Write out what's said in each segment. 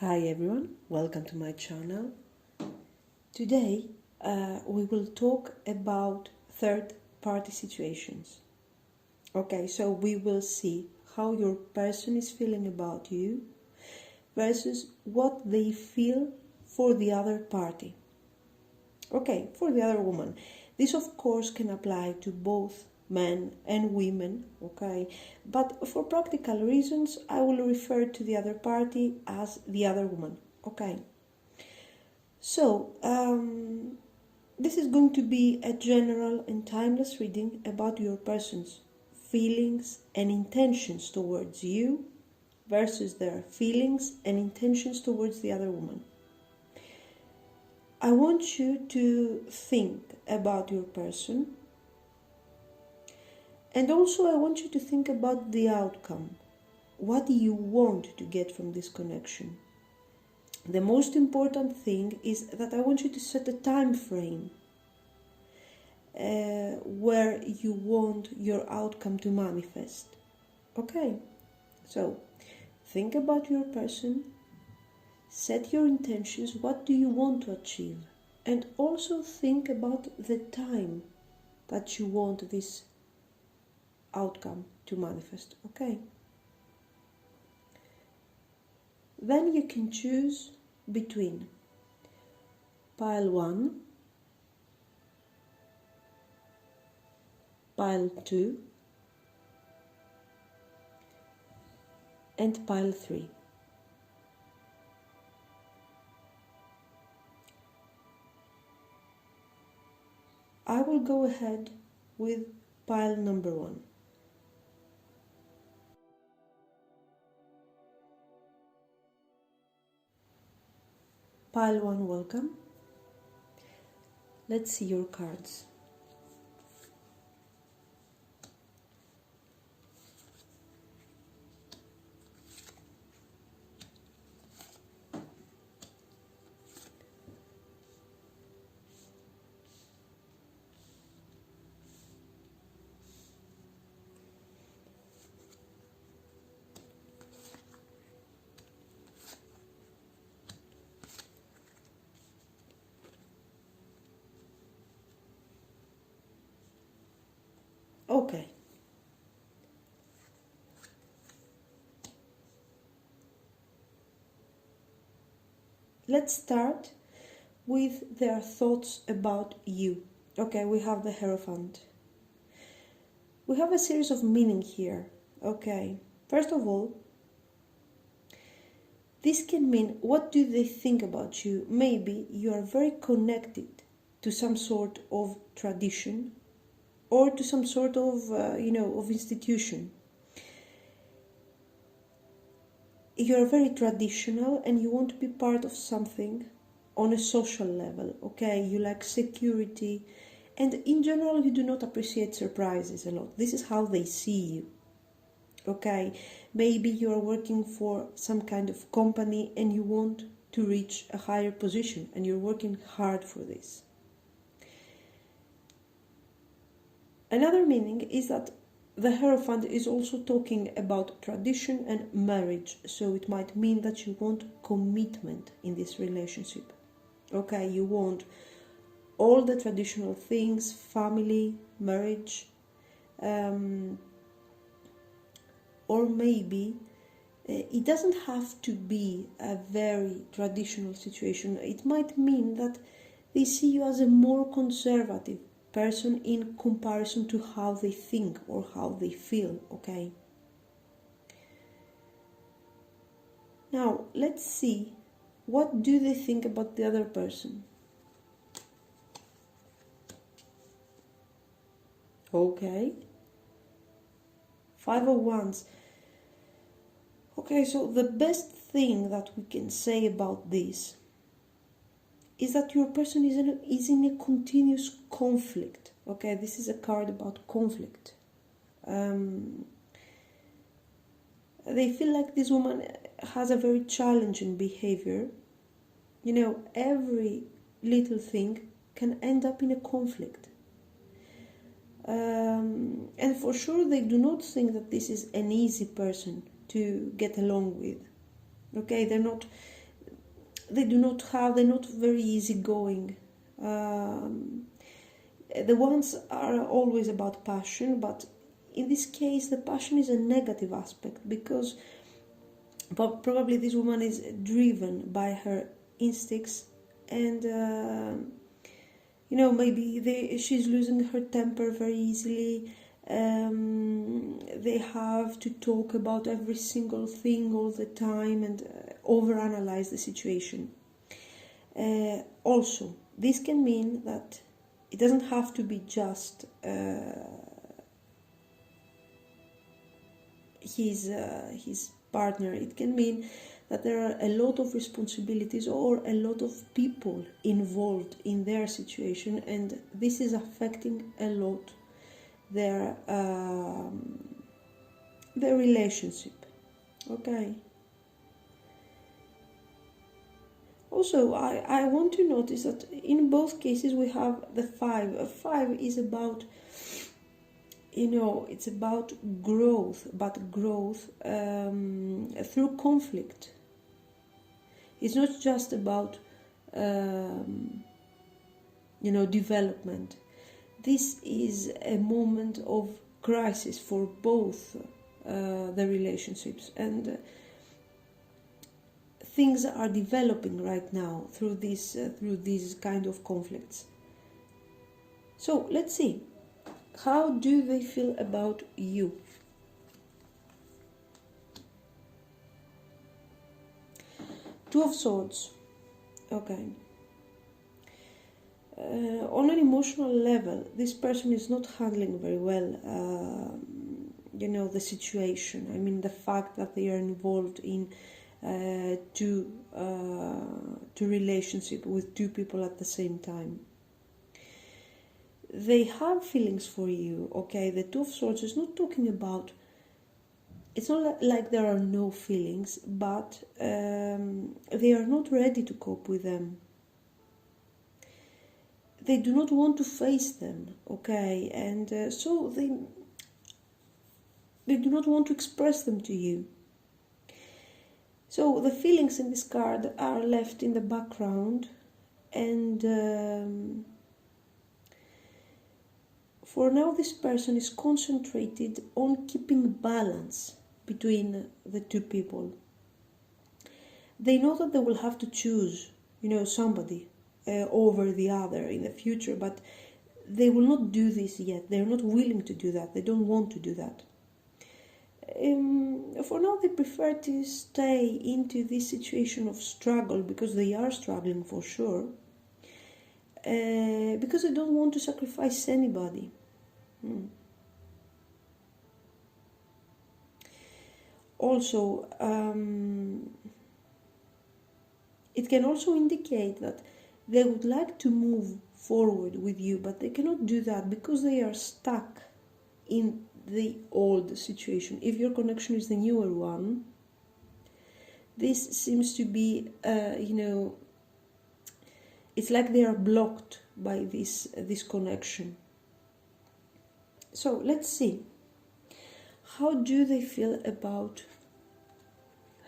Hi everyone, welcome to my channel. Today we will talk about third-party situations. Okay, so we will see how your person is feeling about you versus what they feel for the other party. Okay, for the other woman. This of course can apply to both men and women, okay? But for practical reasons, I will refer to the other party as the other woman, okay? So, this is going to be a general and timeless reading about your person's feelings and intentions towards you versus their feelings and intentions towards the other woman. I want you to think about your person, and also I want you to think about the outcome. What do you want to get from this connection? The most important thing is that I want you to set a time frame where you want your outcome to manifest. Okay, so think about your person. Set your intentions, what do you want to achieve? And also think about the time that you want this outcome to manifest, okay? Then you can choose between pile 1, pile 2, and pile 3. I will go ahead with pile number 1. Pile 1, welcome. Let's see your cards. Okay. Let's start with their thoughts about you. Okay, we have the Hierophant. We have a series of meaning here. Okay, first of all, this can mean, what do they think about you? Maybe you are very connected to some sort of tradition or to some sort of, of institution. You're very traditional and you want to be part of something on a social level, okay? You like security, and in general you do not appreciate surprises a lot. This is how they see you, okay? Maybe you are working for some kind of company and you want to reach a higher position and you're working hard for this. Another meaning is that the Hierophant is also talking about tradition and marriage, so it might mean that you want commitment in this relationship. Okay, you want all the traditional things, family, marriage, or maybe it doesn't have to be a very traditional situation. It might mean that they see you as a more conservative person in comparison to how they think or how they feel, okay? Now, let's see, what do they think about the other person? Okay. 5 of Wands. Okay, so the best thing that we can say about this is that your person is in a continuous conflict. Okay, this is a card about conflict. They feel like this woman has a very challenging behavior. You know, every little thing can end up in a conflict. And for sure they do not think that this is an easy person to get along with. Okay, they're not they're not very easygoing. The ones are always about passion, but in this case the passion is a negative aspect, because probably this woman is driven by her instincts, and maybe she's losing her temper very easily. They have to talk about every single thing all the time and overanalyze the situation. Also, this can mean that it doesn't have to be just his partner. It can mean that there are a lot of responsibilities or a lot of people involved in their situation, and this is affecting a lot their relationship. Okay. Also, I want to notice that in both cases we have the 5. 5 is about, it's about growth, but growth through conflict. It's not just about, development. This is a moment of crisis for both the relationships, and things are developing right now through these kind of conflicts. So let's see, how do they feel about you? Two of Swords. Okay. On an emotional level, this person is not handling very well, the situation. I mean, the fact that they are involved in two relationship with two people at the same time. They have feelings for you, okay? The Two of Swords is not talking about, it's not like there are no feelings, but they are not ready to cope with them. They do not want to face them, okay? And so they do not want to express them to you. So the feelings in this card are left in the background, and for now this person is concentrated on keeping balance between the two people. They know that they will have to choose, somebody over the other in the future, but they will not do this yet. They're not willing to do that. They don't want to do that. For now they prefer to stay into this situation of struggle, because they are struggling for sure, because they don't want to sacrifice anybody. Also, it can also indicate that they would like to move forward with you, but they cannot do that because they are stuck in the old situation. If your connection is the newer one, this seems to be, it's like they are blocked by this connection. So let's see, how do they feel about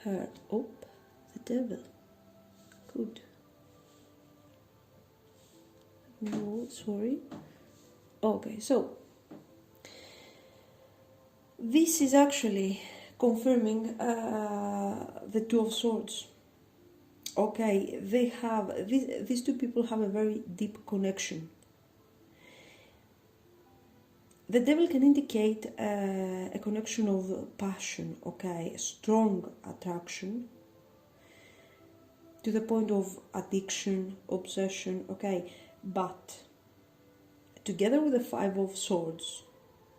her? Oh, the Devil. Good. No, sorry. Okay, so this is actually confirming the Two of Swords. Okay, they have these two people have a very deep connection. The Devil can indicate a connection of passion, okay, a strong attraction to the point of addiction, obsession, okay, but together with the Five of Swords,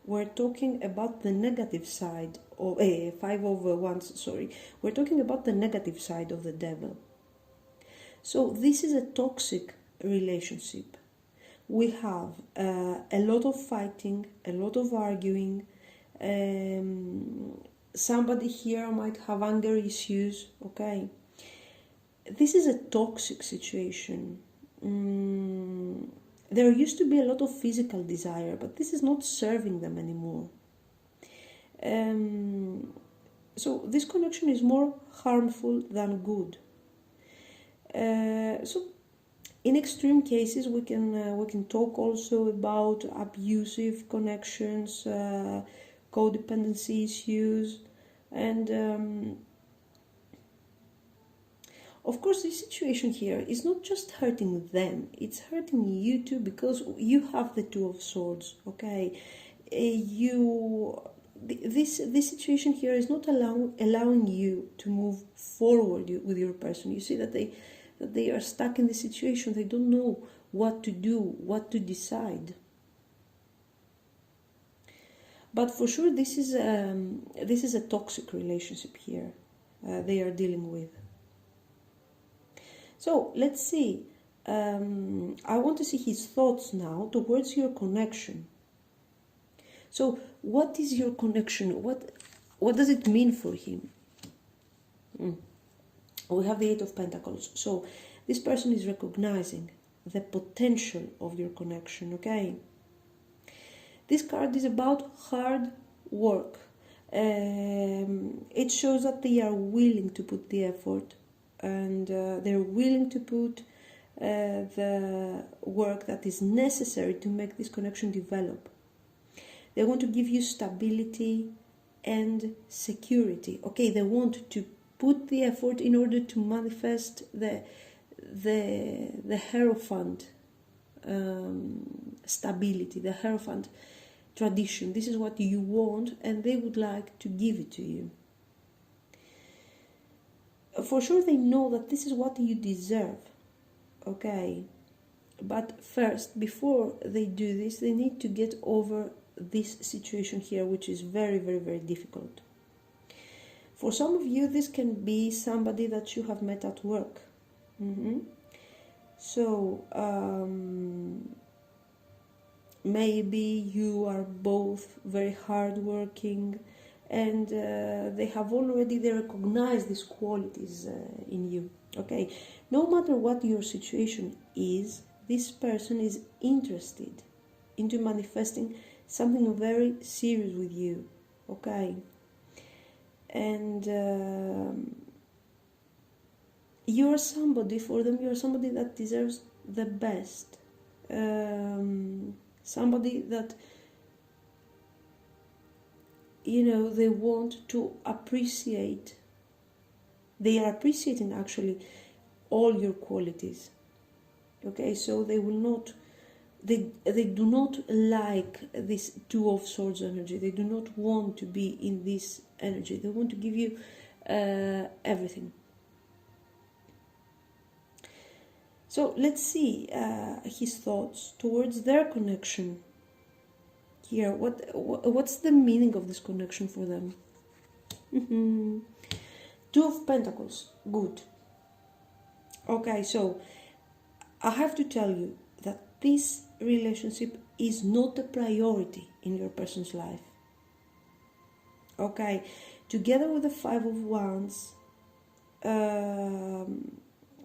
we're talking about the negative side of Five of Wands, sorry. We're talking about the negative side of the Devil. So this is a toxic relationship. We have a lot of fighting, a lot of arguing. Somebody here might have anger issues, okay. This is a toxic situation. There used to be a lot of physical desire, but this is not serving them anymore. So this connection is more harmful than good. So in extreme cases, we can talk also about abusive connections, codependency issues, and of course, this situation here is not just hurting them; it's hurting you too, because you have the Two of Swords. Okay, this situation here is not allowing you to move forward with your person. You see that they are stuck in the situation. They don't know what to do, what to decide. But for sure, this is a toxic relationship here they are dealing with. So let's see. I want to see his thoughts now towards your connection. So what is your connection? What does it mean for him? We have the Eight of Pentacles. So this person is recognizing the potential of your connection, okay? This card is about hard work. It shows that they are willing to put the effort, and they're willing to put the work that is necessary to make this connection develop. They want to give you stability and security. Okay, they want to put the effort in order to manifest the Hierophant stability, the Hierophant tradition. This is what you want, and they would like to give it to you. For sure, they know that this is what you deserve. Okay, but first, before they do this, they need to get over this situation here, which is very, very, very difficult. For some of you, this can be somebody that you have met at work. So maybe you are both very hardworking, and they recognize these qualities in you. Okay, no matter what your situation is, this person is interested into manifesting something very serious with you. Okay, and you're somebody for them. You're somebody that deserves the best. Somebody that, they want to appreciate. They are appreciating actually all your qualities. Okay, so they will not, they do not like this Two of Swords energy. They do not want to be in this energy. They want to give you everything. So let's see his thoughts towards their connection here. What's the meaning of this connection for them? Two of Pentacles. Good. Okay, so I have to tell you that this relationship is not a priority in your person's life. Okay, together with the Five of Wands,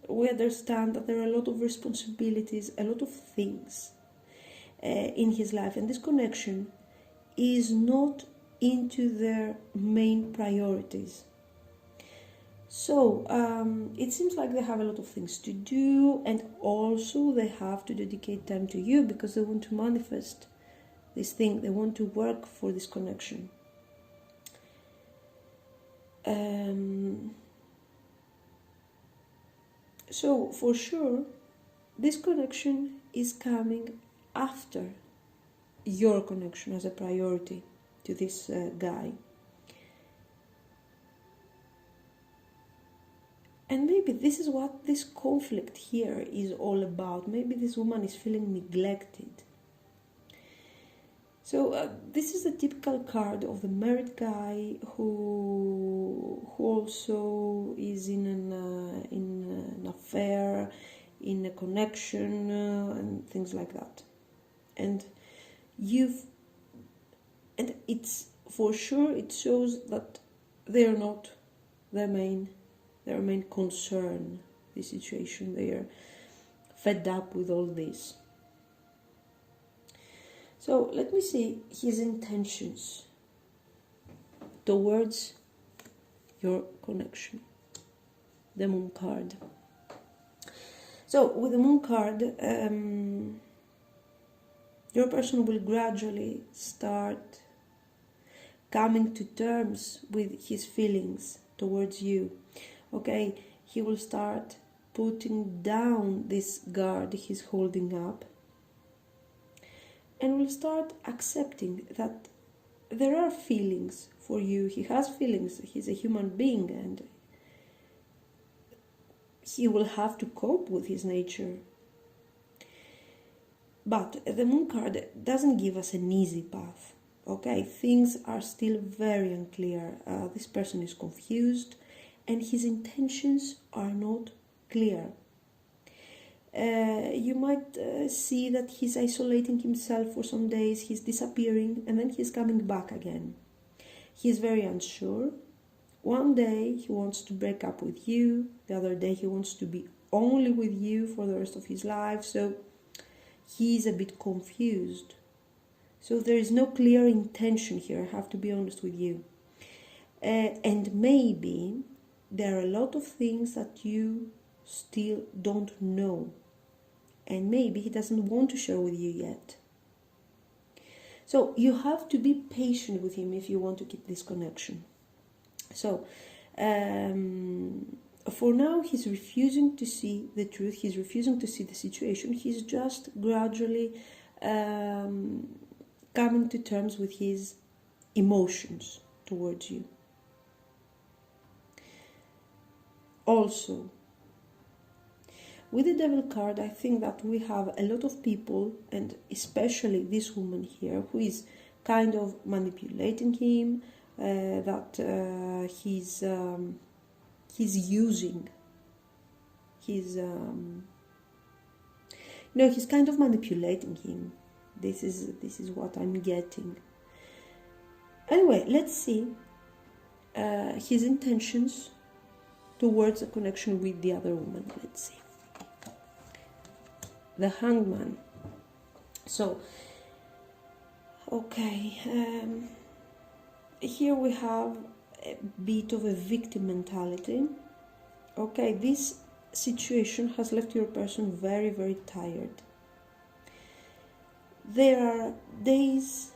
we understand that there are a lot of responsibilities, a lot of things in his life, and this connection is not into their main priorities. So it seems like they have a lot of things to do, and also they have to dedicate time to you because they want to manifest this thing. They want to work for this connection. So for sure, this connection is coming after your connection as a priority to this guy. And maybe this is what this conflict here is all about. Maybe this woman is feeling neglected. So this is a typical card of the married guy who also is in an affair, in a connection, and things like that. And it's for sure, it shows that they're not their main concern, this situation. They are fed up with all this. So let me see his intentions towards your connection. The Moon card. So with the Moon card, your person will gradually start coming to terms with his feelings towards you. Okay, he will start putting down this guard he's holding up and will start accepting that there are feelings for you. He has feelings. He's a human being and he will have to cope with his nature. But the Moon card doesn't give us an easy path. Okay, things are still very unclear. This person is confused and his intentions are not clear. You might see that he's isolating himself for some days, he's disappearing, and then he's coming back again. He's very unsure. One day he wants to break up with you, the other day he wants to be only with you for the rest of his life, so he's a bit confused. So there is no clear intention here, I have to be honest with you. And maybe there are a lot of things that you still don't know. And maybe he doesn't want to share with you yet. So you have to be patient with him if you want to keep this connection. So for now he's refusing to see the truth, he's refusing to see the situation, he's just gradually coming to terms with his emotions towards you. Also, with the Devil card, I think that we have a lot of people, and especially this woman here, who is kind of manipulating him, that he's using. He's kind of manipulating him. This is what I'm getting. Anyway, let's see his intentions towards a connection with the other woman. Let's see. The Hangman. So, okay, here we have a bit of a victim mentality. Okay, this situation has left your person very, very tired. There are days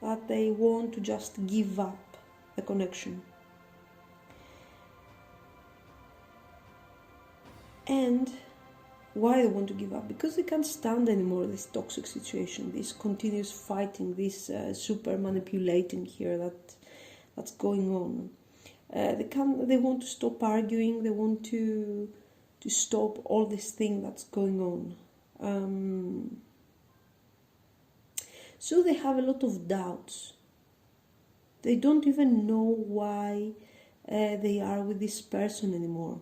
that they want to just give up the connection. And why they want to give up? Because they can't stand anymore this toxic situation, this continuous fighting, this super manipulating here that's going on. They want to stop arguing. They want to stop all this thing that's going on. So they have a lot of doubts. They don't even know why they are with this person anymore.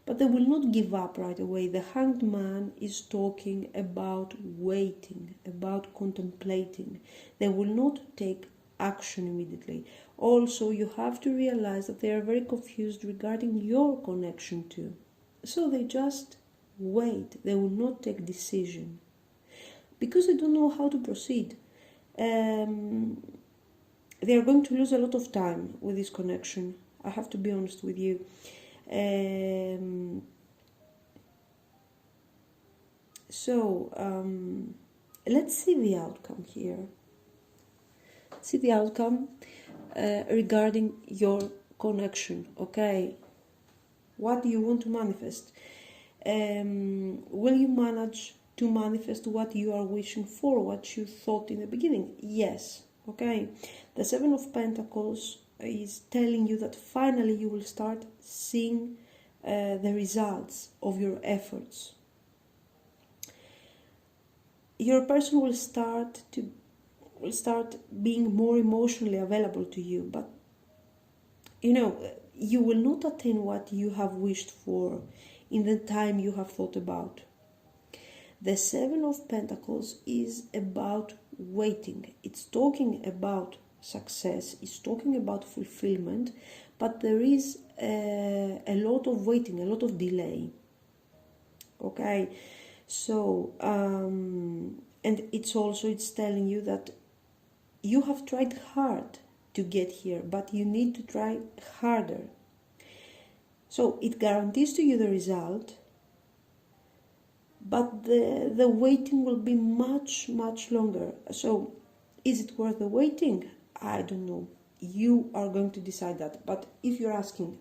But they will not give up right away. The Hanged Man is talking about waiting, about contemplating. They will not take action immediately. Also, you have to realize that they are very confused regarding your connection too. So they just wait. They will not take decision. Because they don't know how to proceed. They are going to lose a lot of time with this connection. I have to be honest with you. Let's see the outcome here. See the outcome regarding your connection. Okay, what do you want to manifest? Will you manage to manifest what you are wishing for, what you thought in the beginning? Yes. Okay, the Seven of Pentacles is telling you that finally you will start seeing the results of your efforts. Your person will start being more emotionally available to you, but you will not attain what you have wished for in the time you have thought about. The Seven of Pentacles is about waiting. It's talking about success, it's talking about fulfillment, but there is a lot of waiting, a lot of delay. Okay, so and it's telling you that you have tried hard to get here, but you need to try harder. So it guarantees to you the result, but the waiting will be much, much longer. So is it worth the waiting? I don't know. You are going to decide that. But if you're asking,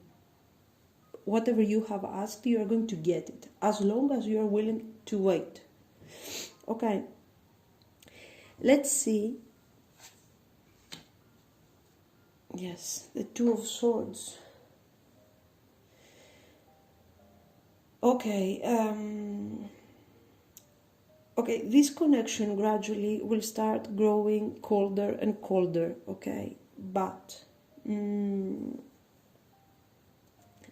whatever you have asked, you are going to get it, as long as you are willing to wait. Okay, let's see. Yes, the Two of Swords. Okay, okay, this connection gradually will start growing colder and colder, okay, but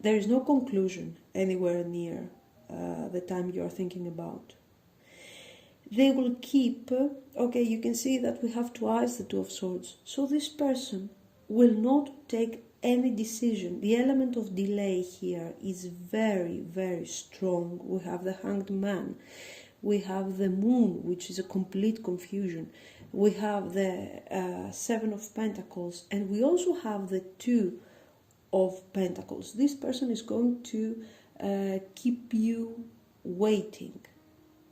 there is no conclusion anywhere near the time you are thinking about. They will keep, okay, you can see that we have twice the Two of Swords. So this person will not take any decision. The element of delay here is very, very strong. We have the Hanged Man. We have the Moon, which is a complete confusion. We have the Seven of Pentacles. And we also have the Two of Pentacles. This person is going to keep you waiting.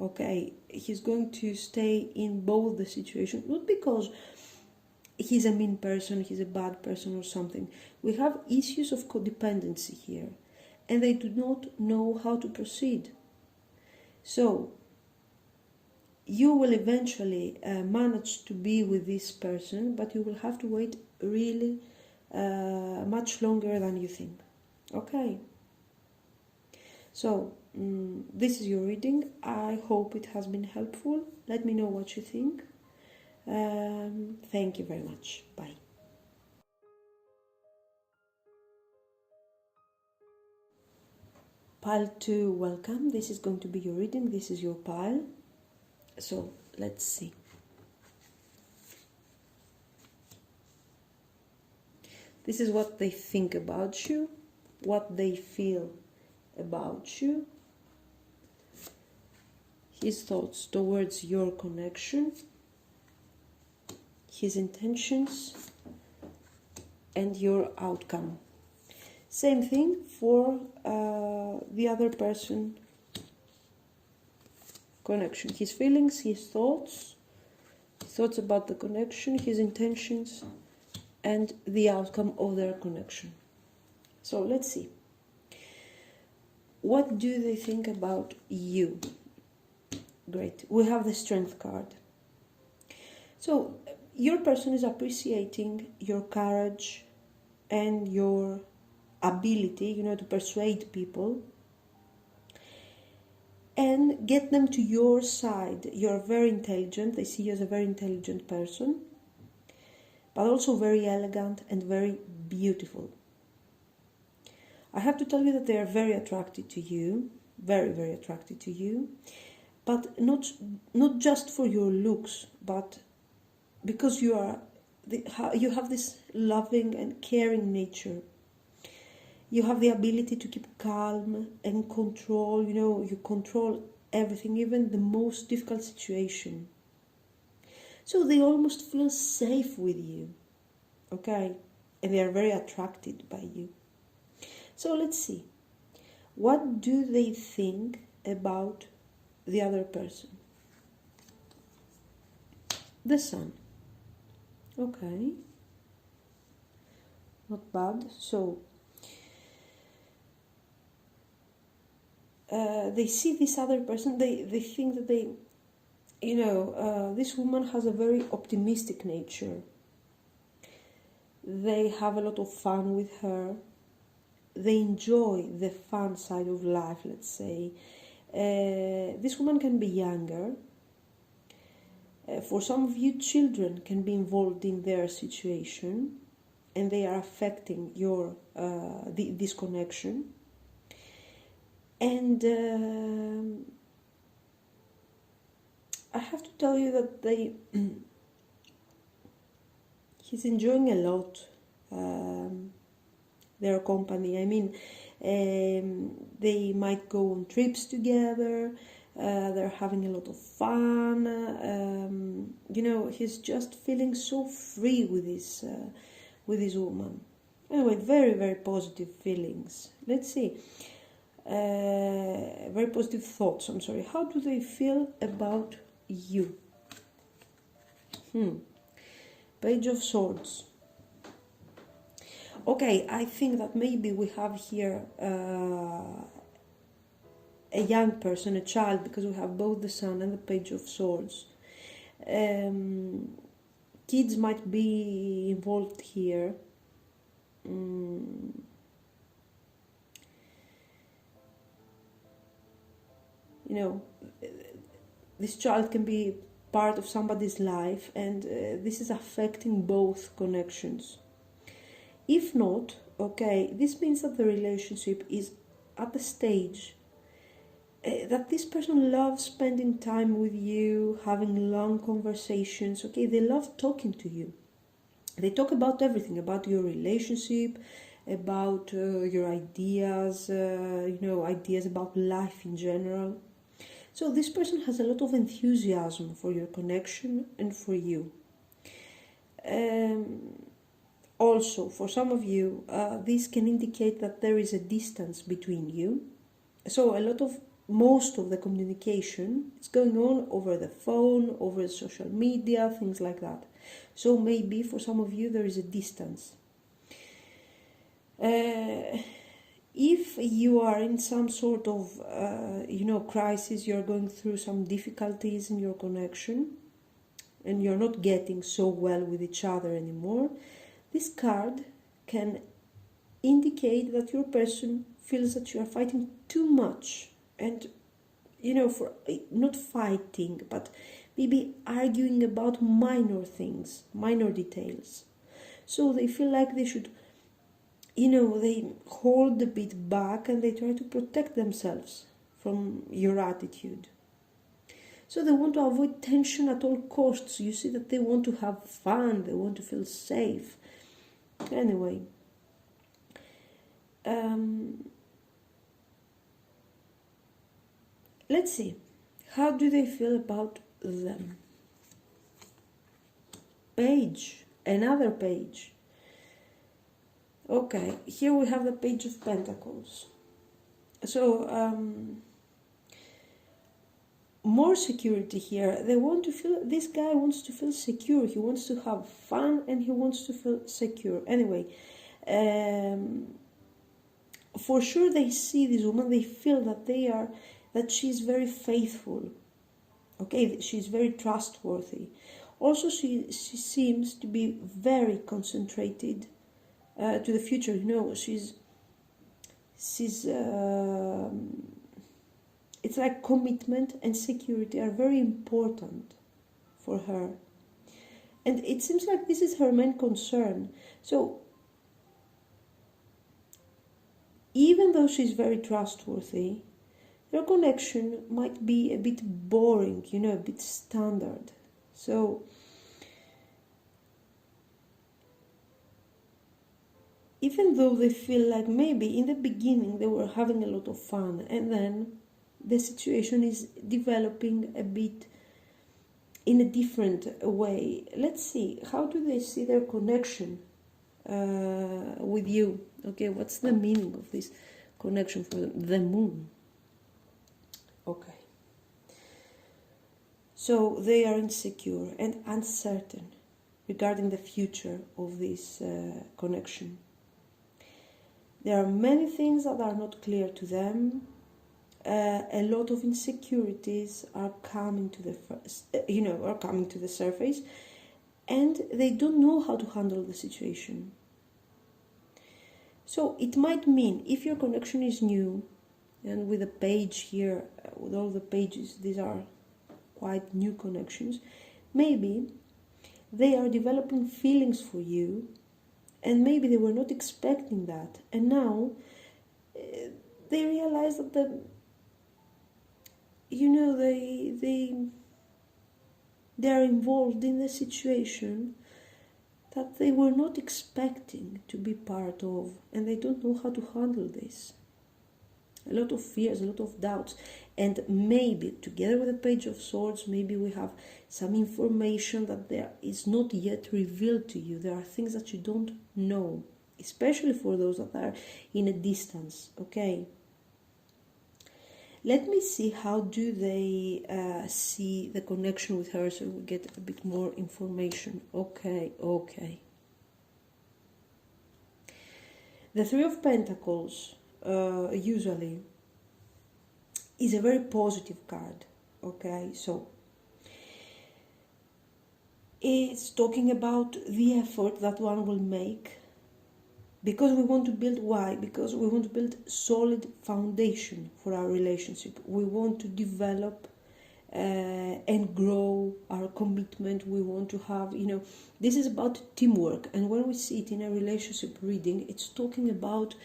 Okay, he's going to stay in both the situations, not because he's a mean person, he's a bad person or something. We have issues of codependency here, and they do not know how to proceed. So, you will eventually manage to be with this person, but you will have to wait really much longer than you think. Okay? So, this is your reading. I hope it has been helpful. Let me know what you think. Thank you very much. Bye. Pile 2, welcome. This is going to be your reading. This is your pile. So, let's see. This is what they think about you, what they feel about you, his thoughts towards your connection, his intentions, and your outcome. Same thing for the other person connection. His feelings, his thoughts about the connection, his intentions, and the outcome of their connection. So let's see. What do they think about you? Great. We have the Strength card. So your person is appreciating your courage and your ability, to persuade people and get them to your side. You're very intelligent. They see you as a very intelligent person, but also very elegant and very beautiful. I have to tell you that they are very attracted to you, very, very attracted to you, but not just for your looks, but because you have this loving and caring nature. You have the ability to keep calm and control, you control everything, even the most difficult situation. So they almost feel safe with you, okay? And they are very attracted by you. So let's see. What do they think about the other person? The Sun. Okay. Not bad. So, they see this other person, they think that this woman has a very optimistic nature. They have a lot of fun with her. They enjoy the fun side of life, let's say. This woman can be younger. For some of you, children can be involved in their situation, and they are affecting your this connection. And I have to tell you that he's enjoying a lot their company. I mean, they might go on trips together. They're having a lot of fun. He's just feeling so free with with this woman. Anyway, very, very positive feelings. Let's see. Very positive thoughts, I'm sorry. How do they feel about you? Page of Swords. Okay, I think that maybe we have here a young person, a child, because we have both the Sun and the Page of Swords. Kids might be involved here. You know, this child can be part of somebody's life, and this is affecting both connections. If not, okay, this means that the relationship is at the stage that this person loves spending time with you, having long conversations, okay, they love talking to you. They talk about everything, about your relationship, about your ideas, ideas about life in general. So this person has a lot of enthusiasm for your connection and for you. Also, for some of you, this can indicate that there is a distance between you. So most of the communication is going on over the phone, over social media, things like that. So maybe for some of you there is a distance. If you are in some sort of, crisis, you're going through some difficulties in your connection, and you're not getting so well with each other anymore, this card can indicate that your person feels that you are fighting too much, and, for not fighting, but maybe arguing about minor things, minor details. So they feel like they should, they hold a bit back and they try to protect themselves from your attitude. So they want to avoid tension at all costs. You see that they want to have fun, they want to feel safe. Anyway, let's see. How do they feel about them? Page, another page. Okay, here we have the Page of Pentacles. So, more security here. This guy wants to feel secure. He wants to have fun and he wants to feel secure. Anyway, for sure they see this woman, they feel that she's very faithful. Okay, she's very trustworthy. Also, she seems to be very concentrated to the future. She's it's like commitment and security are very important for her. And it seems like this is her main concern. So, even though she's very trustworthy, their connection might be a bit boring, a bit standard. So, even though they feel like maybe in the beginning they were having a lot of fun, and then the situation is developing a bit in a different way. Let's see, how do they see their connection with you? Okay, what's the meaning of this connection for them? The Moon. Okay. So they are insecure and uncertain regarding the future of this connection. There are many things that are not clear to them. A lot of insecurities are coming to the surface, and they don't know how to handle the situation. So it might mean, if your connection is new, and with the page here, with all the pages, these are quite new connections, maybe they are developing feelings for you, and maybe they were not expecting that, and now they realize that they are involved in a situation that they were not expecting to be part of, and they don't know how to handle this. a lot of fears, a lot of doubts. And maybe together with the Page of Swords, maybe we have some information that there is not yet revealed to you. There are things that you don't know, especially for those that are in a distance, okay? Let me see how do they see the connection with her, so we get a bit more information. Okay. The Three of Pentacles usually is a very positive card, okay? So it's talking about the effort that one will make, because we want to build. Why? Because we want to build solid foundation for our relationship. We want to develop and grow our commitment. We want to have, this is about teamwork. And when we see it in a relationship reading, it's talking about,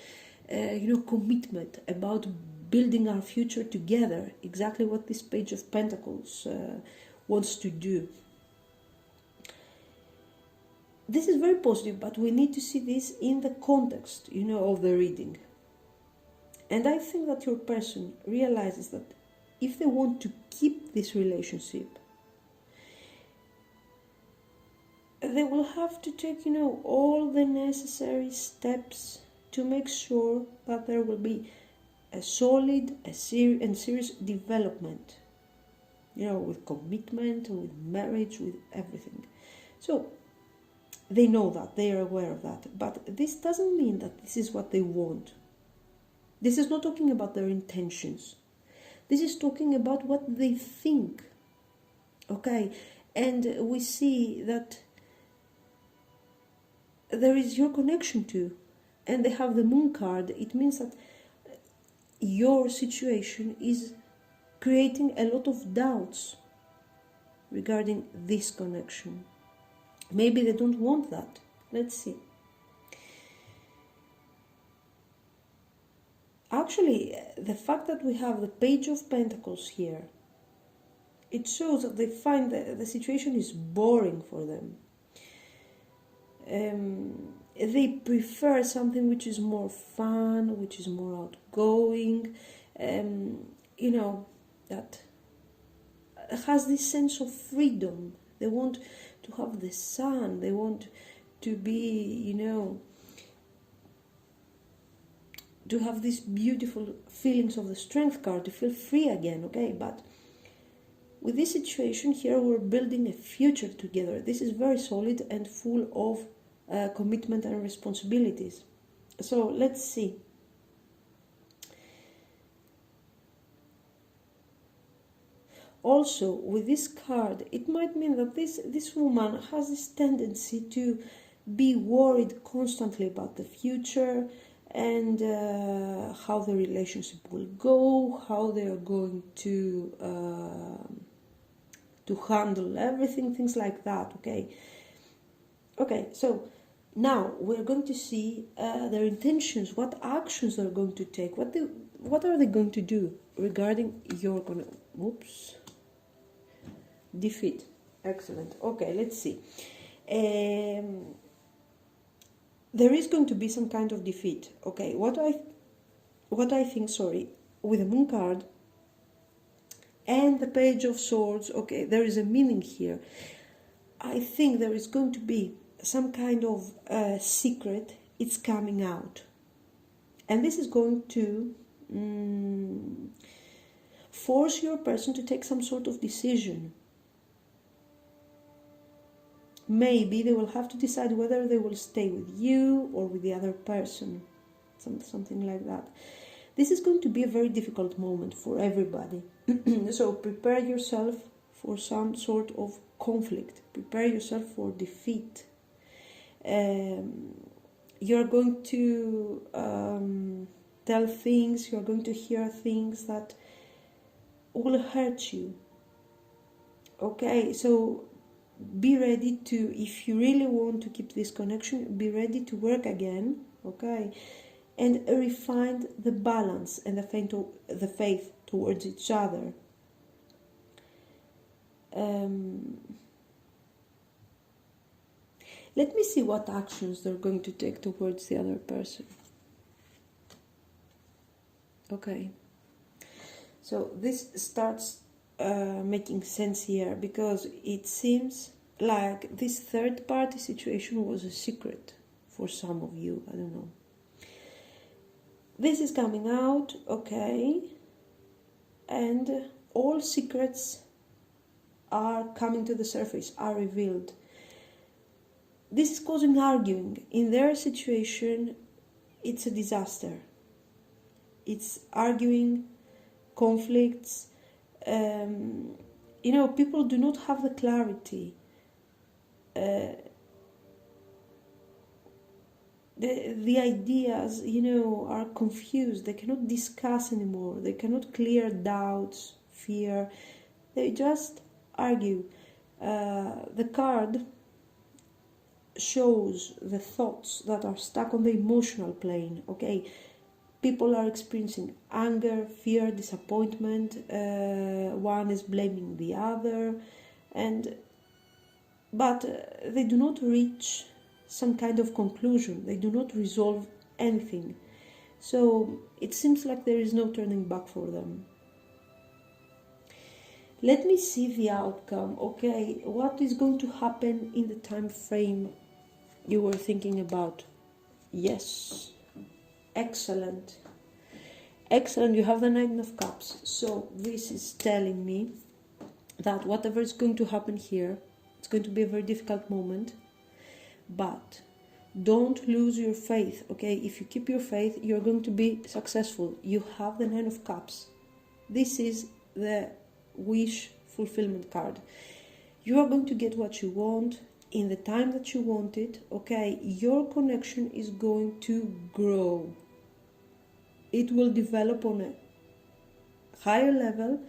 commitment, about building our future together. Exactly what this Page of Pentacles wants to do. This is very positive, but we need to see this in the context, of the reading. And I think that your person realizes that if they want to keep this relationship, they will have to take, all the necessary steps to make sure that there will be a solid and serious development, with commitment, with marriage, with everything. So they know that, they are aware of that, but this doesn't mean that this is what they want. This is not talking about their intentions. This is talking about what they think, okay? And we see that there is your connection too, and they have the Moon card. It means that your situation is creating a lot of doubts regarding this connection. Maybe they don't want that. Let's see. Actually, the fact that we have the Page of Pentacles here, it shows that they find the situation is boring for them. They prefer something which is more fun, which is more outgoing, that has this sense of freedom. They want to have the sun, they want to be, to have these beautiful feelings of the Strength card, to feel free again, okay? But with this situation here, we're building a future together. This is very solid and full of commitment and responsibilities. So let's see. Also, with this card, it might mean that this woman has this tendency to be worried constantly about the future and how the relationship will go, how they are going to handle everything, things like that, okay? Okay, so now we're going to see their intentions, what actions they're going to take, what are they going to do regarding your defeat. Excellent. Okay, let's see. There is going to be some kind of defeat. Okay, what I think, with the Moon card and the Page of Swords, okay, there is a meaning here. I think there is going to be some kind of secret. It's coming out, and this is going to force your person to take some sort of decision. Maybe they will have to decide whether they will stay with you or with the other person, something like that. This is going to be a very difficult moment for everybody. So prepare yourself for some sort of conflict. Prepare yourself for defeat. You're going to tell things, you're going to hear things that will hurt you. Okay, so be ready to, if you really want to keep this connection, be ready to work again, okay, and refine the balance and the faith towards each other. Let me see what actions they're going to take towards the other person. Okay, so this starts making sense here, because it seems like this third party situation was a secret for some of you. I don't know. This is coming out, okay, and all secrets are coming to the surface, are revealed. This is causing arguing. In their situation, it's a disaster. It's arguing, conflicts. People do not have the clarity. The ideas, are confused. They cannot discuss anymore. They cannot clear doubts, fear. They just argue. The card shows the thoughts that are stuck on the emotional plane. Okay, people are experiencing anger, fear, disappointment. One is blaming the other, but they do not reach some kind of conclusion. They do not resolve anything. So it seems like there is no turning back for them. Let me see the outcome. Okay, what is going to happen in the time frame you were thinking about? Yes, excellent. Excellent, you have the Nine of Cups. So this is telling me that whatever is going to happen here, it's going to be a very difficult moment, but don't lose your faith, okay? If you keep your faith, you're going to be successful. You have the Nine of Cups. This is the wish fulfillment card. You are going to get what you want in the time that you want it, okay? Your connection is going to grow. It will develop on a higher level,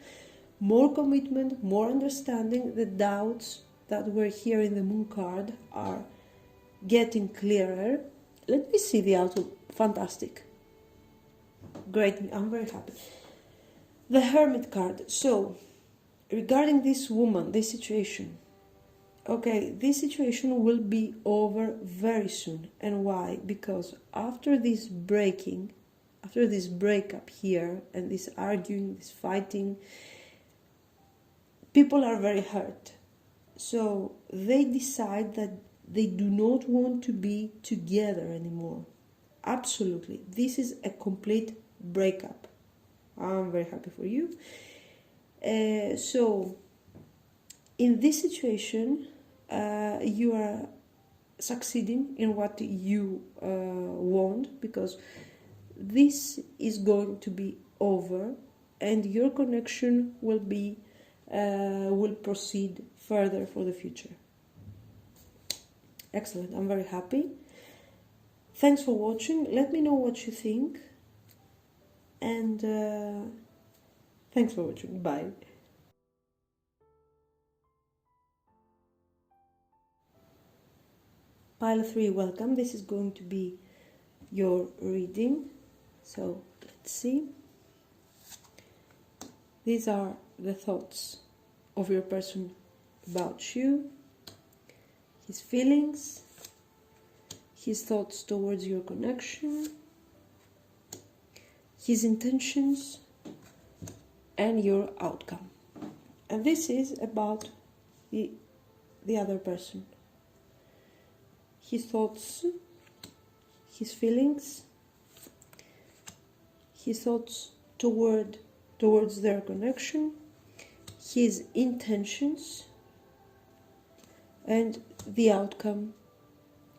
more commitment, more understanding. The doubts that were here in the Moon card are getting clearer. Let me see the outlook. Fantastic. Great, I'm very happy. The Hermit card. So, regarding this woman, this situation, okay, this situation will be over very soon. And why? Because after this breakup here, and this arguing, this fighting, people are very hurt. So they decide that they do not want to be together anymore. Absolutely. This is a complete breakup. I'm very happy for you. So in this situation, you are succeeding in what you want, because this is going to be over, and your connection will proceed further for the future. Excellent, I'm very happy. Thanks for watching. Let me know what you think, and thanks for watching. Bye. Pile 3, welcome. This is going to be your reading. So let's see. These are the thoughts of your person about you, his feelings, his thoughts towards your connection, his intentions, and your outcome. And this is about the other person. His thoughts, his feelings, his thoughts towards their connection, his intentions, and the outcome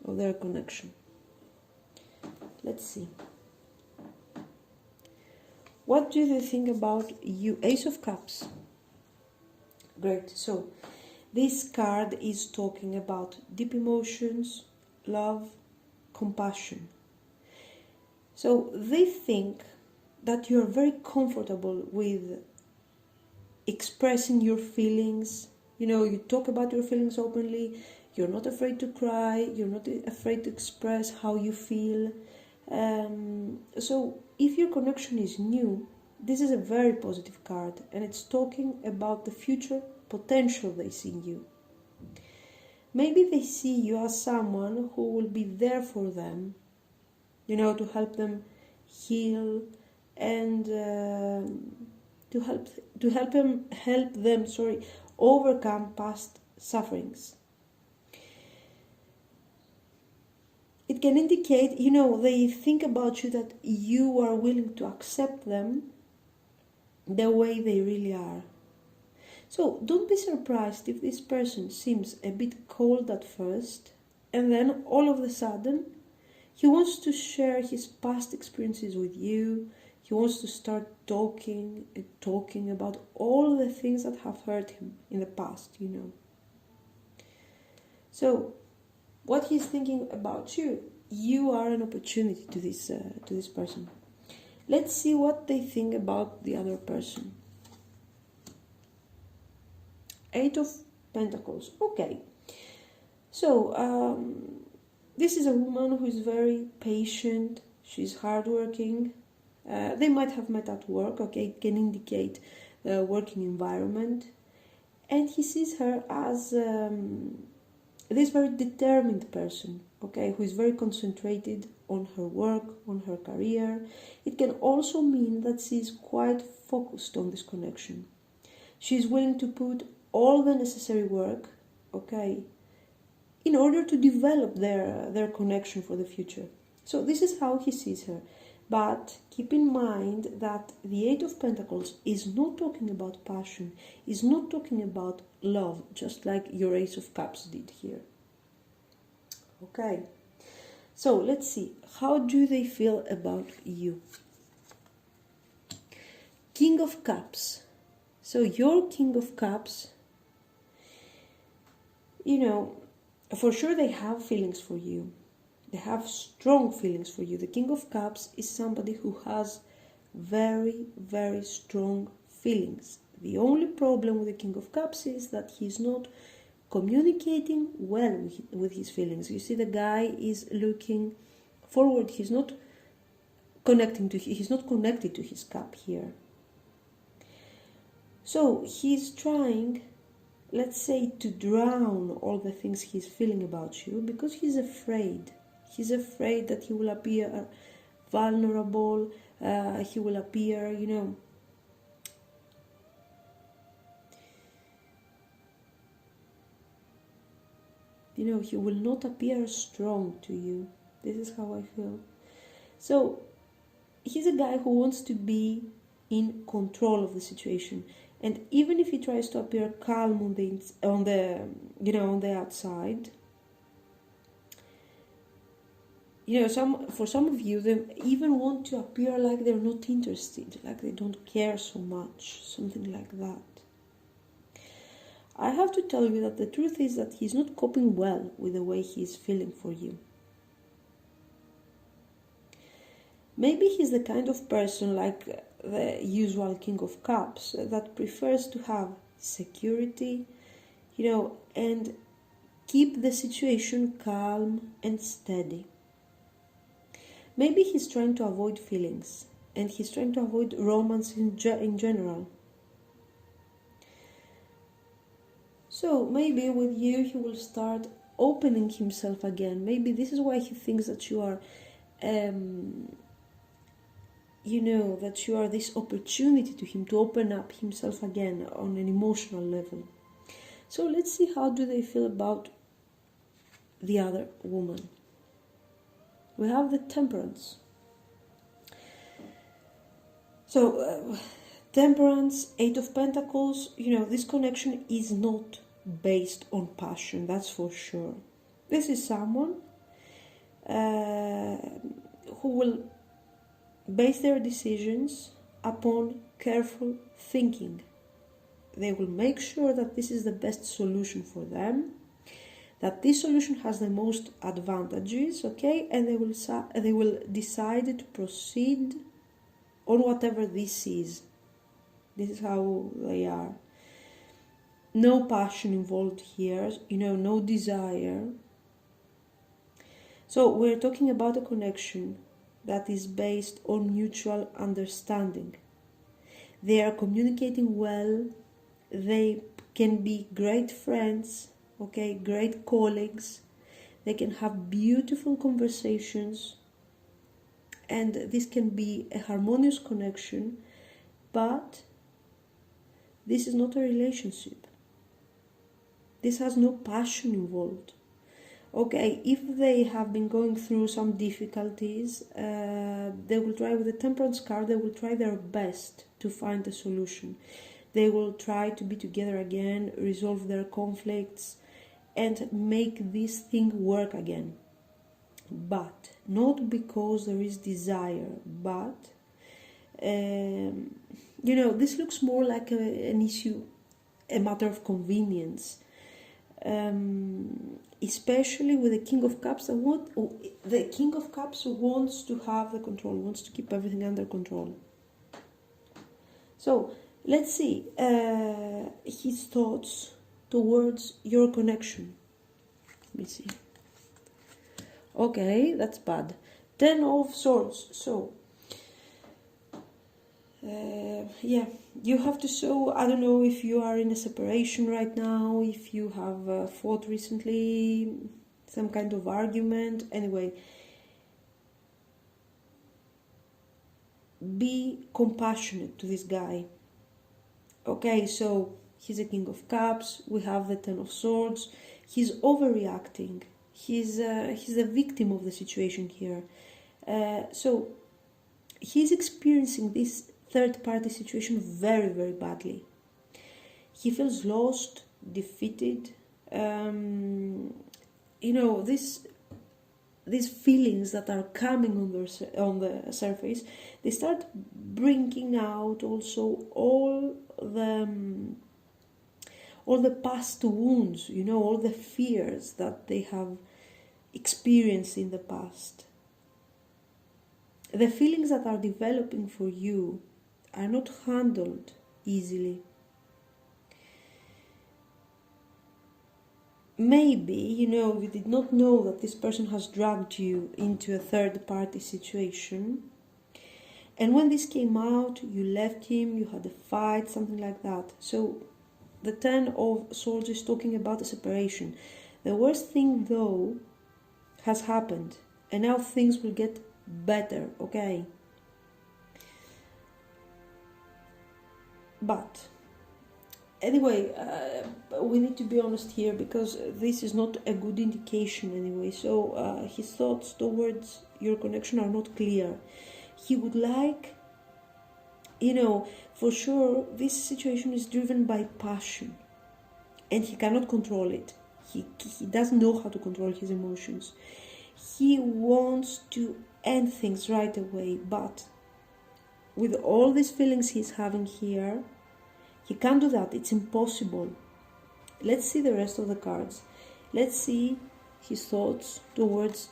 of their connection. Let's see. What do they think about you? Ace of Cups. Great. So this card is talking about deep emotions, love, compassion. So they think that you're very comfortable with expressing your feelings. You talk about your feelings openly. You're not afraid to cry. You're not afraid to express how you feel. So if your connection is new, this is a very positive card, and it's talking about the future potential they see in you. Maybe they see you as someone who will be there for them, to help them heal and to help them overcome past sufferings. It can indicate, they think about you that you are willing to accept them the way they really are. So don't be surprised if this person seems a bit cold at first, and then all of a sudden he wants to share his past experiences with you. He wants to start talking about all the things that have hurt him in the past, So what he's thinking about you are an opportunity to this person. Let's see what they think about the other person. 8 of Pentacles. Okay. So, this is a woman who is very patient. She's hardworking. They might have met at work. Okay, it can indicate the working environment. And he sees her as this very determined person, okay, who is very concentrated on her work, on her career. It can also mean that she is quite focused on this connection. She is willing to put all the necessary work, okay, in order to develop their connection for the future. So this is how he sees her. But keep in mind that the 8 of Pentacles is not talking about passion, is not talking about love, just like your Ace of Cups did here. Okay, so let's see. How do they feel about you? King of Cups. So your King of Cups, for sure they have feelings for you. They have strong feelings for you. The King of Cups is somebody who has very, very strong feelings. The only problem with the King of Cups is that he's not communicating well with his feelings. You see, the guy is looking forward. He's not connected to his cup here. So he's trying, let's say, to drown all the things he's feeling about you because he's afraid. He's afraid that he will appear vulnerable, he will appear, he will not appear strong to you. This is how I feel. So, he's a guy who wants to be in control of the situation. And even if he tries to appear calm on the outside, for some of you, they even want to appear like they're not interested, like they don't care so much, something like that. I have to tell you that the truth is that he's not coping well with the way he's feeling for you. Maybe he's the kind of person like the usual King of Cups that prefers to have security, and keep the situation calm and steady. Maybe he's trying to avoid feelings, and he's trying to avoid romance in general. So maybe with you he will start opening himself again. Maybe this is why he thinks that you are, that you are this opportunity to him to open up himself again on an emotional level. So let's see, how do they feel about the other woman? We have the Temperance. So, Temperance, 8 of Pentacles, this connection is not based on passion, that's for sure. This is someone who will base their decisions upon careful thinking. They will make sure that this is the best solution for them, that this solution has the most advantages, okay, and they will decide to proceed on whatever this is. This is how they are. No passion involved here, no desire. So we're talking about a connection that is based on mutual understanding. They are communicating well. They can be great friends, okay, great colleagues. They can have beautiful conversations, and this can be a harmonious connection, but this is not a relationship. This has no passion involved. Okay, if they have been going through some difficulties, they will try with the Temperance card, they will try their best to find a solution. They will try to be together again, resolve their conflicts, and make this thing work again. But not because there is desire, but this looks more like an issue, a matter of convenience. Especially with the King of Cups, the King of Cups wants to have the control, wants to keep everything under control. So let's see his thoughts towards your connection. Let me see. Okay, that's bad. 10 of Swords. So you have to show, I don't know if you are in a separation right now, if you have fought recently, some kind of argument. Anyway, be compassionate to this guy. Okay, so he's a King of Cups, we have the 10 of Swords, he's overreacting, he's a victim of the situation here. So he's experiencing this third-party situation very, very badly. He feels lost, defeated. These feelings that are coming on the surface, they start bringing out also all the past wounds, all the fears that they have experienced in the past. The feelings that are developing for you are not handled easily. Maybe, you did not know that this person has dragged you into a third-party situation. And when this came out, you left him, you had a fight, something like that. So the 10 of Swords is talking about a separation. The worst thing, though, has happened. And now things will get better, okay? But anyway, we need to be honest here, because this is not a good indication anyway. So his thoughts towards your connection are not clear. He would like, for sure this situation is driven by passion and he cannot control it. He doesn't know how to control his emotions. He wants to end things right away, but with all these feelings he's having here, he can't do that. It's impossible. Let's see the rest of the cards. Let's see his thoughts towards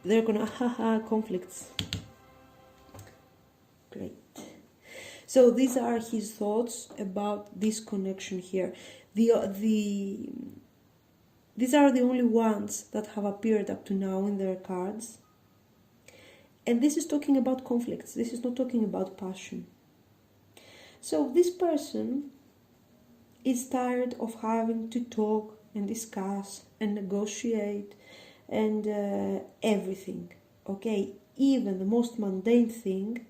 their conflicts. Great. So these are his thoughts about this connection here. These are the only ones that have appeared up to now in their cards. And this is talking about conflicts. This is not talking about passion. So this person is tired of having to talk and discuss and negotiate and everything. Okay, even the most mundane thing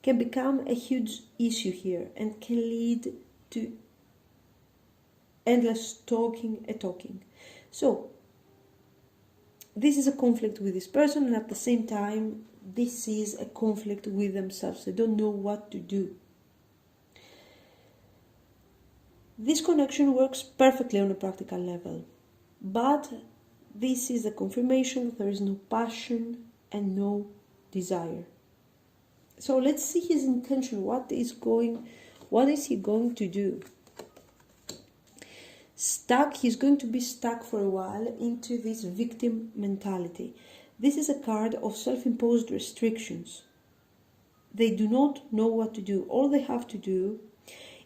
can become a huge issue here and can lead to endless talking and talking. So this is a conflict with this person, and at the same time this is a conflict with themselves. They don't know what to do. This connection works perfectly on a practical level, but this is a confirmation that there is no passion and no desire. So let's see his intention. What is he going to do? He's going to be stuck for a while into this victim mentality. This is a card of self-imposed restrictions. They do not know what to do. All they have to do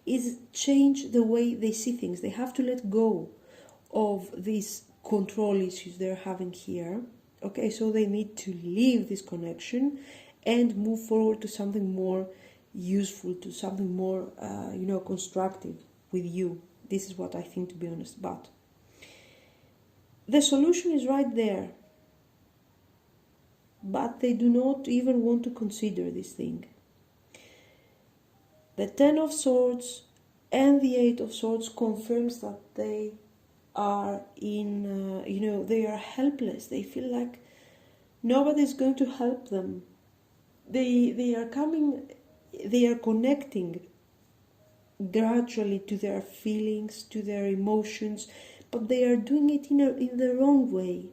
is change the way they see things. They have to let go of these control issues they're having here. Okay, so they need to leave this connection and move forward to something more useful, to something more, constructive with you. This is what I think, to be honest. But the solution is right there. but they do not even want to consider this thing. The Ten of Swords and the Eight of Swords confirms that they are in, they are helpless. They feel like nobody's going to help them. They are connecting gradually to their feelings, to their emotions, but they are doing it in the wrong way.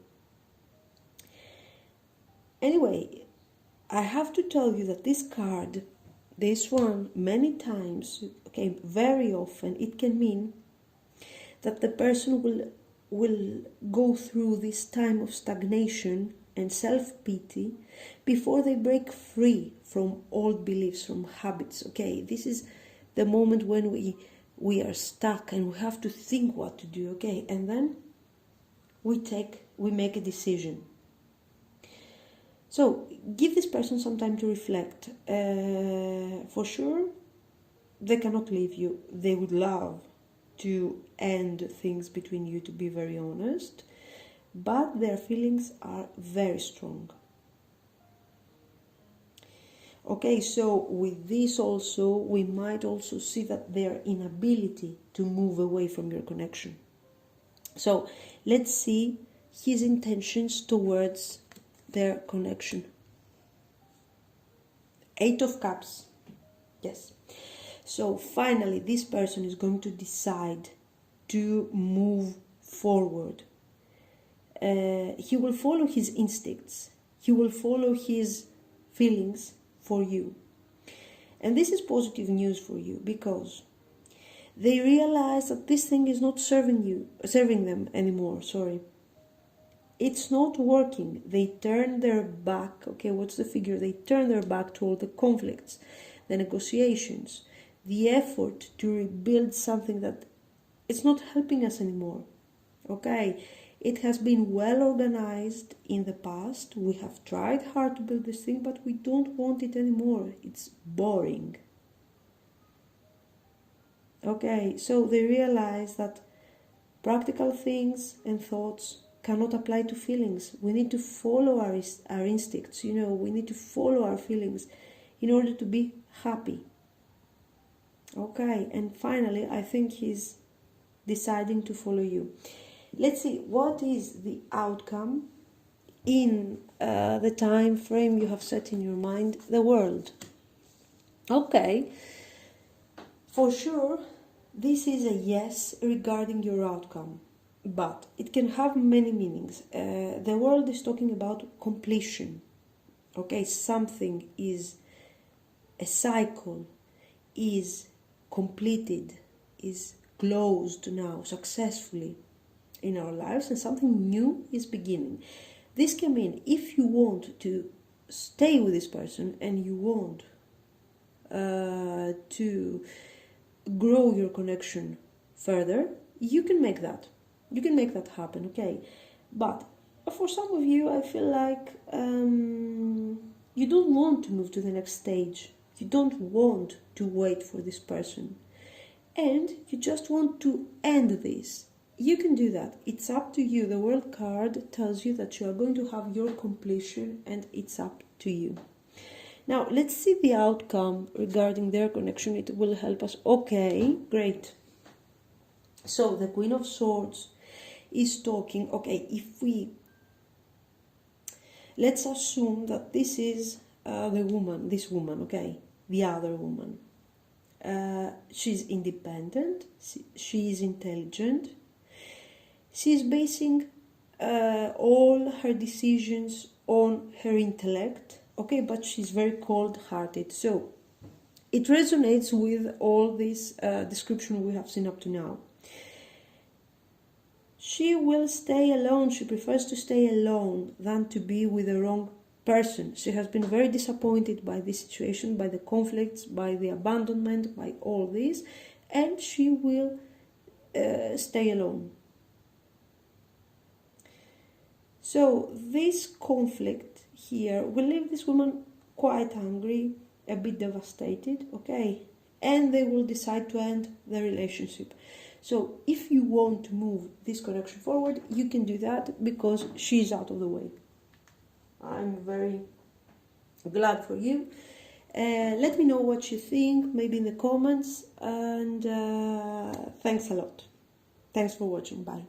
Anyway, I have to tell you that this card, this one, many times, okay, very often, it can mean that the person will go through this time of stagnation and self-pity before they break free from old beliefs, from habits. Okay, this is the moment when we are stuck and we have to think what to do. Okay, and then we make a decision. So give this person some time to reflect. For sure, they cannot leave you. They would love to end things between you, to be very honest, but their feelings are very strong. Okay, so with this also, we might also see that their inability to move away from your connection. So let's see his intentions towards their connection. Eight of Cups. Yes. So finally, this person is going to decide to move forward. He will follow his instincts. He will follow his feelings for you. And this is positive news for you, because they realize that this thing is not serving them anymore. It's not working. They turn their back. Okay, what's the figure? They turn their back to all the conflicts, the negotiations, the effort to rebuild something that it's not helping us anymore. Okay, it has been well organized in the past. We have tried hard to build this thing, but we don't want it anymore. It's boring. Okay, so they realize that practical things and thoughts cannot apply to feelings. We need to follow our instincts, we need to follow our feelings in order to be happy. Okay, and finally, I think he's deciding to follow you. Let's see, what is the outcome in the time frame you have set in your mind? The World. Okay, for sure, this is a yes regarding your outcome, but it can have many meanings. The World is talking about completion. Okay, something is, a cycle is completed, is closed now successfully in our lives, and something new is beginning. This can mean if you want to stay with this person and you want to grow your connection further, you can make that. You can make that happen, okay? But for some of you, I feel like you don't want to move to the next stage. You don't want to wait for this person. And you just want to end this. You can do that. It's up to you. The World card tells you that you are going to have your completion, and it's up to you. Now, let's see the outcome regarding their connection. It will help us. Okay, great. So, the Queen of Swords is talking. Okay, let's assume that this is this woman, okay, the other woman. She's independent, she is intelligent, she's basing all her decisions on her intellect, okay, but she's very cold-hearted. So it resonates with all this description we have seen up to now. She will stay alone. She prefers to stay alone than to be with the wrong person. She has been very disappointed by this situation, by the conflicts, by the abandonment, by all this, and she will stay alone. So this conflict here will leave this woman quite angry, a bit devastated, okay, and they will decide to end the relationship. So if you want to move this connection forward, you can do that because she's out of the way. I'm very glad for you. Let me know what you think, maybe in the comments, and thanks a lot. Thanks for watching. Bye.